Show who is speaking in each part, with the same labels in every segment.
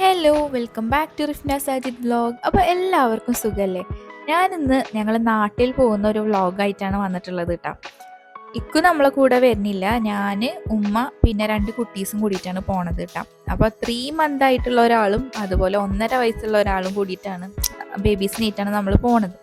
Speaker 1: Hello welcome back to Rifna Sajid vlog. അപ്പോൾ എല്ലാവർക്കും സുഖമല്ലേ? ഞാനിന്ന് ഞങ്ങൾ നാട്ടിൽ പോകുന്ന ഒരു വ്ലോഗായിട്ടാണ് വന്നിട്ടുള്ളത് കേട്ടോ. ഇക്കു നമ്മളെ കൂടെ വരുന്നില്ല. ഞാൻ, ഉമ്മ, പിന്നെ 2 കുട്ടീസും കൂടിയിട്ടാണ് പോണത് കേട്ടോ. അപ്പോൾ 3 മന്ത് ആയിട്ടുള്ള ഒരാളും അതുപോലെ 1.5 വയസ്സുള്ള ഒരാളും കൂടിയിട്ടാണ്, ബേബീസിനായിട്ടാണ് നമ്മൾ പോണത്.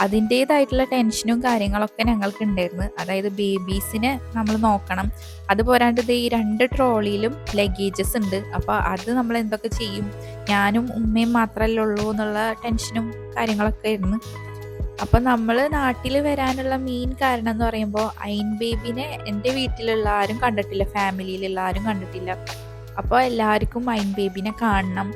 Speaker 1: അതിൻ്റേതായിട്ടുള്ള ടെൻഷനും കാര്യങ്ങളൊക്കെ ഞങ്ങൾക്ക് ഉണ്ടായിരുന്നു. അതായത് ബേബീസിനെ നമ്മൾ നോക്കണം, അത് പോരാണ്ട് ഇത് ഈ 2 ട്രോളിയിലും ലഗേജസ് ഉണ്ട്. അപ്പോൾ അത് നമ്മൾ എന്തൊക്കെ ചെയ്യും, ഞാനും ഉമ്മയും മാത്രമല്ലേ ഉള്ളൂ എന്നുള്ള ടെൻഷനും കാര്യങ്ങളൊക്കെ ആയിരുന്നു. അപ്പം നമ്മൾ നാട്ടിൽ വരാനുള്ള മെയിൻ കാരണം എന്ന് പറയുമ്പോൾ അയിൻ ബേബിനെ എൻ്റെ വീട്ടിലുള്ള ആരും കണ്ടിട്ടില്ല, ഫാമിലിയിലുള്ള ആരും കണ്ടിട്ടില്ല. അപ്പോൾ എല്ലാവർക്കും അയിൻ ബേബിനെ കാണണം.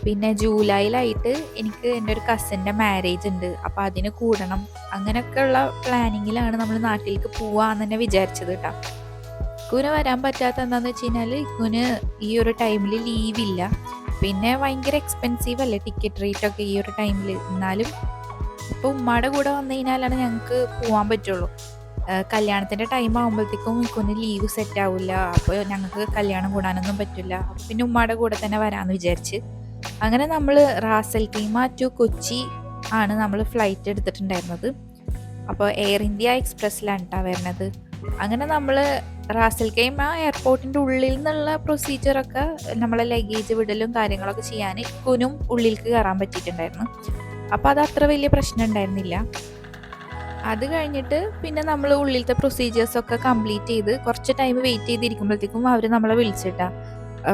Speaker 1: പിന്നെ ജൂലൈയിലായിട്ട് എനിക്ക് എൻ്റെ ഒരു കസിൻ്റെ മാരേജ് ഉണ്ട്, അപ്പോൾ അതിന് കൂടണം. അങ്ങനെയൊക്കെയുള്ള പ്ലാനിങ്ങിലാണ് നമ്മൾ നാട്ടിലേക്ക് പോവാന്ന് തന്നെ വിചാരിച്ചത് കേട്ടോ. ഇക്കുന് വരാൻ പറ്റാത്ത എന്താണെന്ന് വെച്ച് കഴിഞ്ഞാൽ ഇക്കുന് ഈ ഒരു ടൈമിൽ ലീവില്ല. പിന്നെ ഭയങ്കര എക്സ്പെൻസീവ് അല്ലേ ടിക്കറ്റ് റേറ്റ് ഒക്കെ ഈ ഒരു ടൈമിൽ. എന്നാലും ഇപ്പോൾ ഉമ്മയുടെ കൂടെ വന്നു കഴിഞ്ഞാലാണ് ഞങ്ങൾക്ക് പോകാൻ പറ്റുള്ളൂ. കല്യാണത്തിൻ്റെ ടൈം ആകുമ്പോഴത്തേക്കും ഇക്കൊന്ന് ലീവ് സെറ്റ് ആവില്ല. അപ്പോൾ ഞങ്ങൾക്ക് കല്യാണം കൂടാനൊന്നും പറ്റില്ല. അപ്പോൾ പിന്നെ ഉമ്മയുടെ കൂടെ തന്നെ വരാമെന്ന് വിചാരിച്ച് അങ്ങനെ നമ്മൾ റാസൽ കൈമ ടു കൊച്ചി ആണ് നമ്മൾ ഫ്ലൈറ്റ് എടുത്തിട്ടുണ്ടായിരുന്നത്. അപ്പോൾ എയർ ഇന്ത്യ എക്സ്പ്രസ്സിലാണ് കേട്ടോ വരുന്നത്. അങ്ങനെ നമ്മൾ റാസൽ കൈമ എയർപോർട്ടിൻ്റെ ഉള്ളിൽ നിന്നുള്ള പ്രൊസീജിയറൊക്കെ നമ്മളെ ലഗേജ് വിടലും കാര്യങ്ങളൊക്കെ ചെയ്യാൻ ഇക്കുനും ഉള്ളിലേക്ക് കയറാൻ പറ്റിയിട്ടുണ്ടായിരുന്നു. അപ്പോൾ അത് അത്ര വലിയ പ്രശ്നം ഉണ്ടായിരുന്നില്ല. അത് കഴിഞ്ഞിട്ട് പിന്നെ നമ്മൾ ഉള്ളിലത്തെ പ്രൊസീജിയേഴ്സൊക്കെ കംപ്ലീറ്റ് ചെയ്ത് കുറച്ച് ടൈം വെയിറ്റ് ചെയ്തിരിക്കുമ്പോഴത്തേക്കും അവർ നമ്മളെ വിളിച്ചിട്ടാ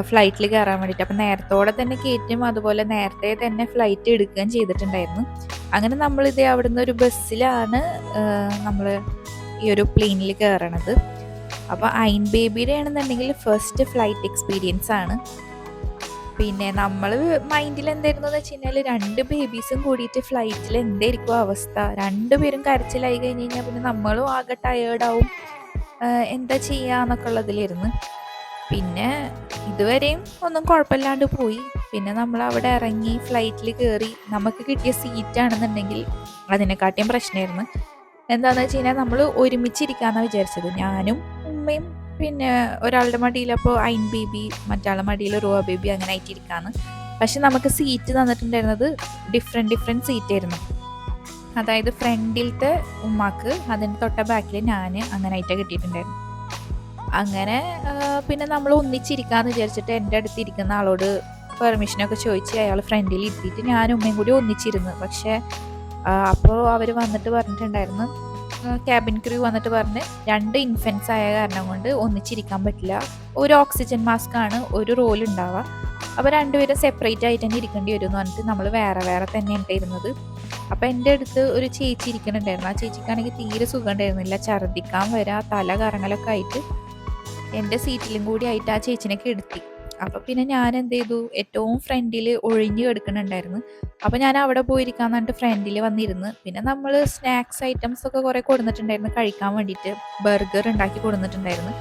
Speaker 1: ഫ്ലൈറ്റിൽ കയറാൻ വേണ്ടിയിട്ട്. അപ്പം നേരത്തോടെ തന്നെ കയറ്റും, അതുപോലെ നേരത്തെ തന്നെ ഫ്ലൈറ്റ് എടുക്കുകയും ചെയ്തിട്ടുണ്ടായിരുന്നു. അങ്ങനെ നമ്മളിത് അവിടുന്ന് ഒരു ബസ്സിലാണ് നമ്മൾ ഈ ഒരു പ്ലെയിനിൽ കയറണത്. അപ്പോൾ അയിൻ ബേബിയുടെ ആണെന്നുണ്ടെങ്കിൽ ഫസ്റ്റ് ഫ്ലൈറ്റ് എക്സ്പീരിയൻസ് ആണ്. പിന്നെ നമ്മൾ മൈൻഡിൽ എന്തായിരുന്നു എന്ന് വെച്ച് കഴിഞ്ഞാൽ 2 ബേബീസും കൂടിയിട്ട് ഫ്ലൈറ്റിൽ എന്തായിരിക്കും അവസ്ഥ, 2 പേരും കരച്ചിലായി കഴിഞ്ഞ് കഴിഞ്ഞാൽ പിന്നെ നമ്മളും ആകെ ടയേർഡാവും, എന്താ ചെയ്യാന്നൊക്കെ ഉള്ളതിലിരുന്ന്. പിന്നെ ഇതുവരെയും ഒന്നും കുഴപ്പമില്ലാണ്ട് പോയി. പിന്നെ നമ്മൾ അവിടെ ഇറങ്ങി ഫ്ലൈറ്റിൽ കയറി നമുക്ക് കിട്ടിയ സീറ്റാണെന്നുണ്ടെങ്കിൽ അതിനെക്കാട്ടിയും പ്രശ്നമായിരുന്നു. എന്താണെന്ന് വെച്ച് കഴിഞ്ഞാൽ നമ്മൾ ഒരുമിച്ചിരിക്കാമെന്നാണ് വിചാരിച്ചത്. ഞാനും ഉമ്മയും പിന്നെ ഒരാളുടെ മടിയിലപ്പോൾ അയിൻ ബേബി, മറ്റാളുടെ മടിയിൽ റുവ ബേബി, അങ്ങനെ ആയിട്ടിരിക്കാന്ന്. പക്ഷെ നമുക്ക് സീറ്റ് തന്നിട്ടുണ്ടായിരുന്നത് ഡിഫറെൻറ്റ് സീറ്റായിരുന്നു. അതായത് ഫ്രണ്ടിലത്തെ ഉമ്മാക്ക്, അതിന് തൊട്ട ബാക്കിൽ ഞാൻ, അങ്ങനെ ആയിട്ടാണ് കിട്ടിയിട്ടുണ്ടായിരുന്നു. അങ്ങനെ പിന്നെ നമ്മൾ ഒന്നിച്ചിരിക്കാമെന്ന് വിചാരിച്ചിട്ട് എൻ്റെ അടുത്ത് ഇരിക്കുന്ന ആളോട് പെർമിഷനൊക്കെ ചോദിച്ച് അയാൾ ഫ്രണ്ടിൽ ഇരുത്തിയിട്ട് ഞാനും ഉമ്മയും കൂടി ഒന്നിച്ചിരുന്നു. പക്ഷേ അപ്പോൾ അവർ വന്നിട്ട് പറഞ്ഞിട്ടുണ്ടായിരുന്നു, ക്യാബിൻ ക്രൂ വന്നിട്ട് പറഞ്ഞ് 2 ഇൻഫൻസ് ആയ കാരണം കൊണ്ട് ഒന്നിച്ചിരിക്കാൻ പറ്റില്ല, ഒരു ഓക്സിജൻ മാസ്ക് ആണ് ഒരു റോൾ ഉണ്ടാവുക, അപ്പോൾ 2 പേരും സെപ്പറേറ്റ് ആയിട്ട് തന്നെ ഇരിക്കേണ്ടി വരും എന്ന് പറഞ്ഞിട്ട് നമ്മൾ വേറെ തന്നെയാണ് ഇരുന്നത്. അപ്പോൾ എൻ്റെ അടുത്ത് ഒരു ചേച്ചി ഇരിക്കുന്നുണ്ടായിരുന്നു. ആ ചേച്ചിക്കാണെങ്കിൽ തീരെ സുഖം ഉണ്ടായിരുന്നില്ല, ഛർദ്ദിക്കാൻ വരാ, തല കറങ്ങലൊക്കെ ആയിട്ട് എൻ്റെ സീറ്റിലും കൂടി ആയിട്ട് ആ ചേച്ചിനൊക്കെ എടുത്തി. അപ്പോൾ പിന്നെ ഞാൻ എന്ത് ചെയ്തു, ഏറ്റവും ഫ്രണ്ടിൽ ഒഴിഞ്ഞ് കിടക്കുന്നുണ്ടായിരുന്നു. അപ്പോൾ ഞാൻ അവിടെ പോയിരിക്കാന്ന് പറഞ്ഞിട്ട് ഫ്രണ്ടിൽ വന്നിരുന്ന്. പിന്നെ നമ്മൾ സ്നാക്സ് ഐറ്റംസ് ഒക്കെ കുറേ കൊടുത്തിട്ടുണ്ടായിരുന്നു കഴിക്കാൻ വേണ്ടിയിട്ട്, ബർഗർ ഉണ്ടാക്കി കൊടുത്തിട്ടുണ്ടായിരുന്നു.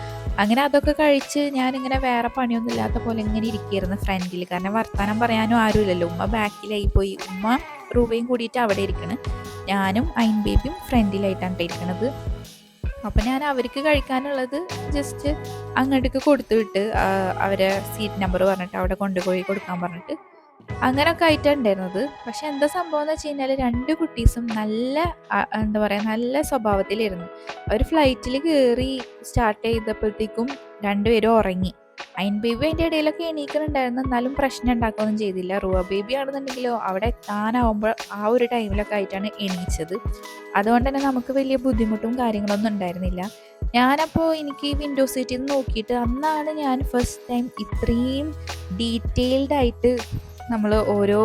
Speaker 1: അങ്ങനെ അതൊക്കെ കഴിച്ച് ഞാനിങ്ങനെ വേറെ പണിയൊന്നും ഇല്ലാത്ത പോലെ ഇങ്ങനെ ഇരിക്കുകയായിരുന്നു ഫ്രണ്ടിൽ. കാരണം വർത്താനം പറയാനും ആരുമില്ലല്ലോ, ഉമ്മ ബാക്കിലായി പോയി. ഉമ്മ റൂബയും കൂടിയിട്ട് അവിടെ ഇരിക്കണം, ഞാനും അയിൻ ബേബിയും ഫ്രണ്ടിലായിട്ടാണ് ഇരിക്കണത്. അപ്പം ഞാൻ അവർക്ക് കഴിക്കാനുള്ളത് ജസ്റ്റ് അങ്ങോട്ടേക്ക് കൊടുത്തു വിട്ട്, അവരെ സീറ്റ് നമ്പർ പറഞ്ഞിട്ട് അവിടെ കൊണ്ടുപോയി കൊടുക്കാൻ പറഞ്ഞിട്ട് അങ്ങനെയൊക്കെ ആയിട്ടാണ് ഉണ്ടായിരുന്നത്. പക്ഷെ എന്താ സംഭവം എന്ന് വെച്ച് കഴിഞ്ഞാൽ 2 കുട്ടീസും നല്ല എന്താ പറയുക, നല്ല സ്വഭാവത്തിലിരുന്നു. അവർ ഫ്ലൈറ്റിൽ കയറി സ്റ്റാർട്ട് ചെയ്തപ്പോഴത്തേക്കും 2 പേരും ഉറങ്ങി. അയിൻ ബേബി അതിൻ്റെ ഇടയിലൊക്കെ എണീക്കുന്നുണ്ടായിരുന്നു, എന്നാലും പ്രശ്നം ഉണ്ടാക്കുകയൊന്നും ചെയ്തില്ല. റുവ ബേബി ആണെന്നുണ്ടെങ്കിലോ അവിടെ എത്താനാവുമ്പോൾ ആ ഒരു ടൈമിലൊക്കെ ആയിട്ടാണ് എണീച്ചത്. അതുകൊണ്ട് തന്നെ നമുക്ക് വലിയ ബുദ്ധിമുട്ടും കാര്യങ്ങളൊന്നും ഉണ്ടായിരുന്നില്ല. ഞാനപ്പോൾ എനിക്ക് ഈ വിൻഡോ സീറ്റിൽ നിന്ന് നോക്കിയിട്ട് അന്നാണ് ഞാൻ ഫസ്റ്റ് ടൈം ഇത്രയും ഡീറ്റെയിൽഡ് ആയിട്ട് നമ്മൾ ഓരോ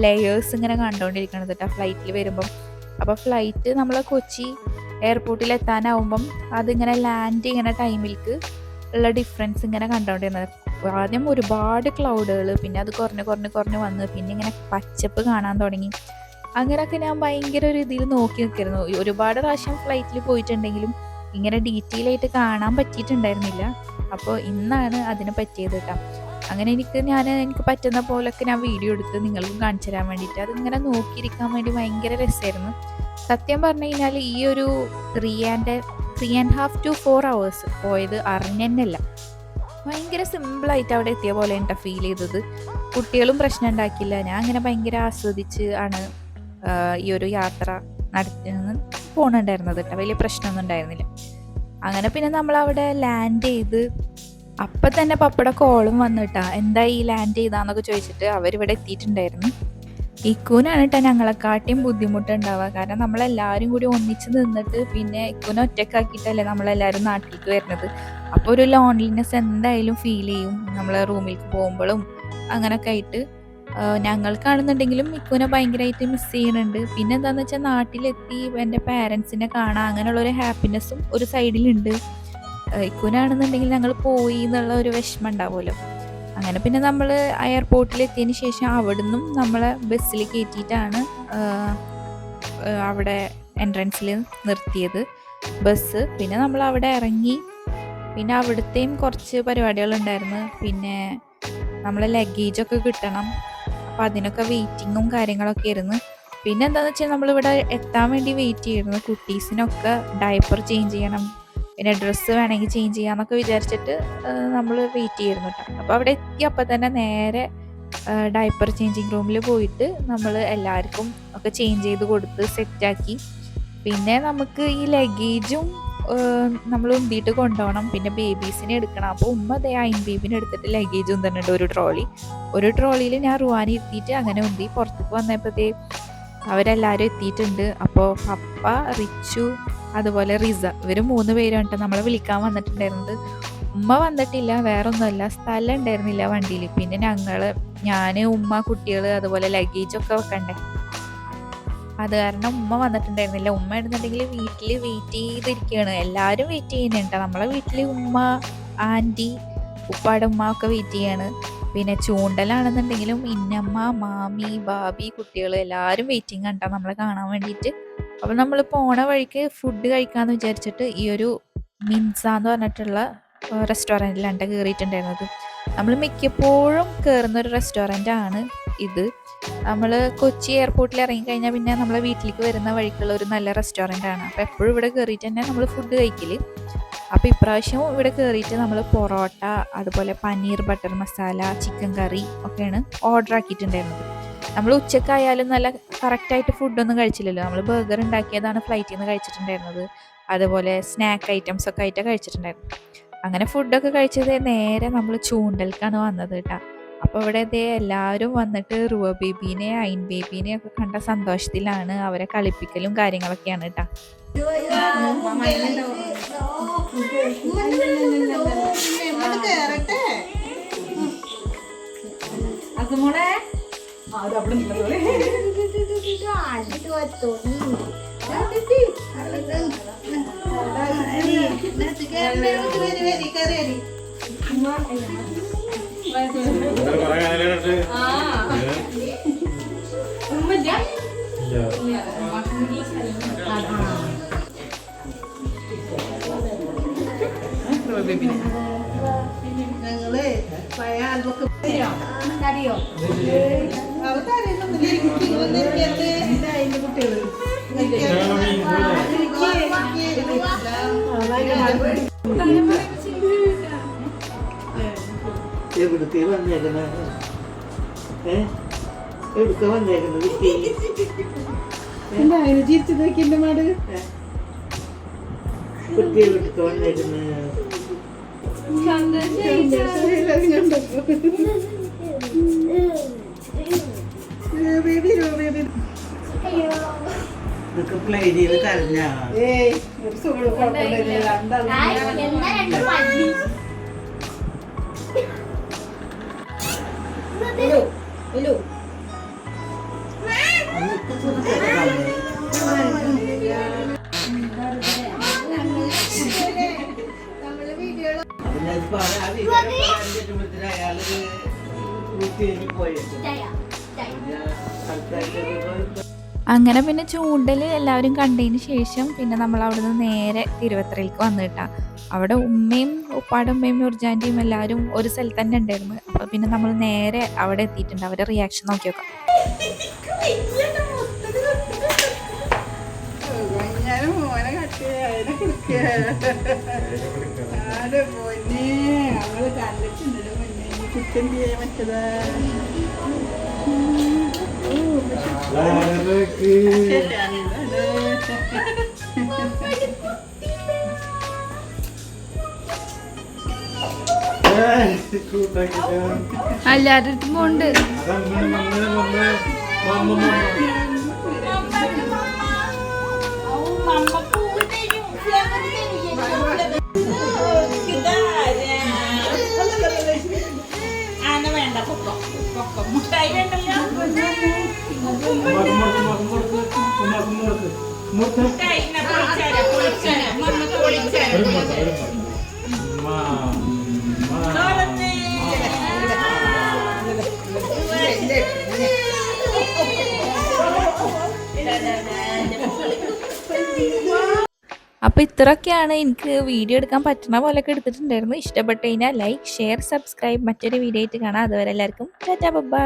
Speaker 1: ലെയേഴ്സ് ഇങ്ങനെ കണ്ടുകൊണ്ടിരിക്കണത് കേട്ടോ ഫ്ലൈറ്റിൽ വരുമ്പം. അപ്പോൾ ഫ്ലൈറ്റ് നമ്മൾ കൊച്ചി എയർപോർട്ടിൽ എത്താനാവുമ്പം അതിങ്ങനെ ലാൻഡ് ചെയ്യുന്ന ടൈമിലേക്ക് ഉള്ള ഡിഫറൻസ് ഇങ്ങനെ കണ്ടുകൊണ്ടിരുന്നത്. ആദ്യം ഒരുപാട് ക്ലൗഡുകൾ, പിന്നെ അത് കുറഞ്ഞ് വന്ന് പിന്നെ ഇങ്ങനെ പച്ചപ്പ് കാണാൻ തുടങ്ങി. അങ്ങനെയൊക്കെ ഞാൻ ഭയങ്കര ഒരു ഇതിൽ നോക്കി നിൽക്കായിരുന്നു. ഒരുപാട് പ്രാവശ്യം ഫ്ലൈറ്റിൽ പോയിട്ടുണ്ടെങ്കിലും ഇങ്ങനെ ഡീറ്റെയിൽ ആയിട്ട് കാണാൻ പറ്റിയിട്ടുണ്ടായിരുന്നില്ല. അപ്പോൾ ഇന്നാണ് അതിന് പറ്റിയത് കേട്ടോ. അങ്ങനെ എനിക്ക് പറ്റുന്ന പോലൊക്കെ ഞാൻ വീഡിയോ എടുത്ത് നിങ്ങൾക്കും കാണിച്ചു തരാൻ വേണ്ടിയിട്ട് അതിങ്ങനെ നോക്കിയിരിക്കാൻ വേണ്ടി ഭയങ്കര രസമായിരുന്നു. സത്യം പറഞ്ഞു കഴിഞ്ഞാൽ ഈ ഒരു 3.5 to 4 hours പോയത് അറിഞ്ഞല്ല. ഭയങ്കര സിമ്പിളായിട്ട് അവിടെ എത്തിയ പോലെ എനിക്ക് ഫീൽ ചെയ്തത്. കുട്ടികളും പ്രശ്നം ഉണ്ടാക്കില്ല. ഞാൻ അങ്ങനെ ഭയങ്കര ആസ്വദിച്ച് ആണ് ഈ ഒരു യാത്ര നടത്തി പോകണുണ്ടായിരുന്നത് കേട്ടോ. വലിയ പ്രശ്നമൊന്നും ഉണ്ടായിരുന്നില്ല. അങ്ങനെ പിന്നെ നമ്മളവിടെ ലാൻഡ് ചെയ്ത് അപ്പം തന്നെ പപ്പയുടെ കോളും വന്നിട്ടാ, എന്താ ഈ ലാൻഡ് ചെയ്താന്നൊക്കെ ചോദിച്ചിട്ട് അവരിവിടെ എത്തിയിട്ടുണ്ടായിരുന്നു. ഇക്കൂനാണ് കേട്ടോ ഞങ്ങളെക്കാട്ടിയും ബുദ്ധിമുട്ടുണ്ടാവുക. കാരണം നമ്മളെല്ലാവരും കൂടി ഒന്നിച്ച് നിന്നിട്ട് പിന്നെ ഇക്കൂനെ ഒറ്റക്കാക്കിയിട്ടല്ലേ നമ്മളെല്ലാവരും നാട്ടിലേക്ക് വരുന്നത്. അപ്പോൾ ഒരു ലോൺലിനെസ് എന്തായാലും ഫീൽ ചെയ്യും നമ്മൾ റൂമിലേക്ക് പോകുമ്പോഴും അങ്ങനെയൊക്കെ ആയിട്ട്. ഞങ്ങൾക്കാണെന്നുണ്ടെങ്കിലും ഇക്കൂനെ ഭയങ്കരമായിട്ട് മിസ് ചെയ്യുന്നുണ്ട്. പിന്നെ എന്താണെന്ന് വെച്ചാൽ നാട്ടിലെത്തി എൻ്റെ പാരൻസിനെ കാണാൻ അങ്ങനെയുള്ളൊരു ഹാപ്പിനെസ്സും ഒരു സൈഡിലുണ്ട്. ഇക്കൂനാണെന്നുണ്ടെങ്കിൽ ഞങ്ങൾ പോയി എന്നുള്ള ഒരു വിഷമം ഉണ്ടാവുമല്ലോ. അങ്ങനെ പിന്നെ നമ്മൾ എയർപോർട്ടിൽ എത്തിയതിന് ശേഷം അവിടുന്നും നമ്മളെ ബസ്സിൽ കയറ്റിയിട്ടാണ് അവിടെ എൻട്രൻസിൽ നിർത്തിയത് ബസ്. പിന്നെ നമ്മൾ അവിടെ ഇറങ്ങി. പിന്നെ അവിടുത്തെയും കുറച്ച് പരിപാടികളുണ്ടായിരുന്നു. പിന്നെ നമ്മളെ ലഗേജൊക്കെ കിട്ടണം. അപ്പോൾ അതിനൊക്കെ വെയിറ്റിങ്ങും കാര്യങ്ങളൊക്കെ ആയിരുന്നു. പിന്നെ എന്താണെന്ന് വെച്ചാൽ നമ്മളിവിടെ എത്താൻ വേണ്ടി വെയിറ്റ് ചെയ്യുന്നു. കുട്ടീസിനൊക്കെ ഡയപ്പർ ചേഞ്ച് ചെയ്യണം, പിന്നെ ഡ്രസ്സ് വേണമെങ്കിൽ ചേഞ്ച് ചെയ്യാമെന്നൊക്കെ വിചാരിച്ചിട്ട് നമ്മൾ വെയിറ്റ് ചെയ്യുന്നു കേട്ടോ. അപ്പോൾ അവിടെ എത്തിയപ്പോൾ തന്നെ നേരെ ഡയപ്പർ ചേഞ്ചിങ് റൂമിൽ പോയിട്ട് നമ്മൾ എല്ലാവർക്കും ഒക്കെ ചേഞ്ച് ചെയ്ത് കൊടുത്ത് സെറ്റാക്കി. പിന്നെ നമുക്ക് ഈ ലഗേജും നമ്മൾ ഉന്തിയിട്ട് കൊണ്ടുപോകണം. പിന്നെ ബേബീസിനെ എടുക്കണം. അപ്പോൾ ഉമ്മ അതേ അയിൻ ബേബിനെ എടുത്തിട്ട് ലഗേജ് ഉന്തുന്നുണ്ട് ഒരു ട്രോളിയിൽ ഞാൻ റുവാനി എത്തിയിട്ട് അങ്ങനെ ഉന്തി. പുറത്തേക്ക് വന്നപ്പോഴത്തേ അവരെല്ലാവരും എത്തിയിട്ടുണ്ട്. അപ്പോൾ പപ്പ, റിച്ചു, അതുപോലെ റിസ, ഇവർ 3 പേരും കേട്ടോ നമ്മളെ വിളിക്കാൻ വന്നിട്ടുണ്ടായിരുന്നത്. ഉമ്മ വന്നിട്ടില്ല, വേറൊന്നുമല്ല, സ്ഥലം ഉണ്ടായിരുന്നില്ല വണ്ടിയിൽ. പിന്നെ ഞാൻ, ഉമ്മ, കുട്ടികൾ, അതുപോലെ ലഗേജൊക്കെ വെക്കണ്ടേ, അത് കാരണം ഉമ്മ വന്നിട്ടുണ്ടായിരുന്നില്ല. ഉമ്മ എന്നുണ്ടെങ്കിൽ വീട്ടിൽ വെയിറ്റ് ചെയ്തിരിക്കുകയാണ്. എല്ലാവരും വെയിറ്റ് ചെയ്യുന്നുണ്ട്. നമ്മളെ വീട്ടിൽ ഉമ്മ, ആൻറ്റി, ഉപ്പാടെ ഉമ്മ ഒക്കെ വെയിറ്റ് ചെയ്യാണ്. പിന്നെ ചൂണ്ടലാണെന്നുണ്ടെങ്കിലും ഇന്നമ്മ, മാമി, ബാബി, കുട്ടികൾ എല്ലാവരും വെയിറ്റിംഗ് കണ്ടാ നമ്മളെ കാണാൻ വേണ്ടിയിട്ട്. അപ്പോൾ നമ്മൾ പോണ വഴിക്ക് ഫുഡ് കഴിക്കാമെന്ന് വിചാരിച്ചിട്ട് ഈ ഒരു മിൻസ എന്ന് പറഞ്ഞിട്ടുള്ള റെസ്റ്റോറൻറ്റിലാണ് കയറിയിട്ടുണ്ടായിരുന്നത്. നമ്മൾ മിക്കപ്പോഴും കയറുന്ന ഒരു റെസ്റ്റോറൻ്റാണ് ഇത്. നമ്മൾ കൊച്ചി എയർപോർട്ടിൽ ഇറങ്ങിക്കഴിഞ്ഞാൽ പിന്നെ നമ്മളെ വീട്ടിലേക്ക് വരുന്ന വഴിക്കുള്ള ഒരു നല്ല റെസ്റ്റോറൻ്റാണ്. അപ്പോൾ എപ്പോഴും ഇവിടെ കയറിയിട്ട് തന്നെ നമ്മൾ ഫുഡ് കഴിക്കൽ. അപ്പോൾ ഇപ്രാവശ്യം ഇവിടെ കയറിയിട്ട് നമ്മൾ പൊറോട്ട, അതുപോലെ പനീർ ബട്ടർ മസാല, ചിക്കൻ കറി ഒക്കെയാണ് ഓർഡർ ആക്കിയിട്ടുണ്ടായിരുന്നത്. നമ്മൾ ഉച്ചക്കായാലും നല്ല കറക്റ്റായിട്ട് ഫുഡൊന്നും കഴിച്ചില്ലല്ലോ. നമ്മൾ ബർഗർ ഉണ്ടാക്കിയതാണ് ഫ്ലൈറ്റിൽ നിന്ന് കഴിച്ചിട്ടുണ്ടായിരുന്നത്. അതുപോലെ സ്നാക്ക് ഐറ്റംസ് ഒക്കെ ആയിട്ടാണ് കഴിച്ചിട്ടുണ്ടായിരുന്നത്. അങ്ങനെ ഫുഡൊക്കെ കഴിച്ചത് നേരെ നമ്മൾ ചൂണ്ടൽക്കാണ് വന്നത് കേട്ടോ. അപ്പോൾ ഇവിടെ എല്ലാവരും വന്നിട്ട് റുവ ബേബീനെ, അയിൻ ബേബീനെ ഒക്കെ കണ്ട സന്തോഷത്തിലാണ്. അവരെ കളിപ്പിക്കലും കാര്യങ്ങളൊക്കെയാണ് കേട്ടോ.
Speaker 2: ഞങ്ങള് പഴയ ആൽബൊക്കെ കുട്ടികള് എവിടുത്തെ വന്നേക്കുന്ന എവിടുത്തെ വന്നേക്കുന്നത് എന്താ അതിന് ചിരിച്ചു നോക്കി എന്റെ മാട് കുട്ടി എവിടുത്തെ വന്നേക്കുന്നത് ഇതൊക്കെ പ്ലേ ചെയ്ത് കരഞ്ഞാ
Speaker 1: അങ്ങനെ പിന്നെ ചൂണ്ടൽ എല്ലാവരും കണ്ടതിന് ശേഷം പിന്നെ നമ്മൾ അവിടെ നിന്ന് നേരെ തിരുവത്രയിലേക്ക് വന്നിട്ടാ. അവിടെ ഉമ്മയും ഉപ്പാടെ ഉമ്മയും ഉർജാൻ്റെയും എല്ലാവരും ഒരു സ്ഥലത്ത് തന്നെ ഉണ്ടായിരുന്നു. അപ്പോൾ പിന്നെ നമ്മൾ നേരെ അവിടെ എത്തിയിട്ടുണ്ട്. അവരുടെ റിയാക്ഷൻ നോക്കി നോക്കാം.
Speaker 2: ഞങ്ങള് കണ്ടിട്ടുണ്ടല്ലോ കുറ്റം ചെയ്യാൻ പറ്റതാ.
Speaker 1: എല്ലാവരുടെ അടുത്തും പോണ്ട്. അപ്പോൾ ഇത്രയൊക്കെയാണ് എനിക്ക് വീഡിയോ എടുക്കാൻ പറ്റുന്ന പോലെയൊക്കെ എടുത്തിട്ടുണ്ടായിരുന്നു. ഇഷ്ടപ്പെട്ട് കഴിഞ്ഞാൽ ലൈക്ക്, ഷെയർ, സബ്സ്ക്രൈബ്. മറ്റൊരു വീഡിയോ ആയിട്ട് കാണാം. അതുവരെ എല്ലാവർക്കും ടാറ്റാ ബൈ.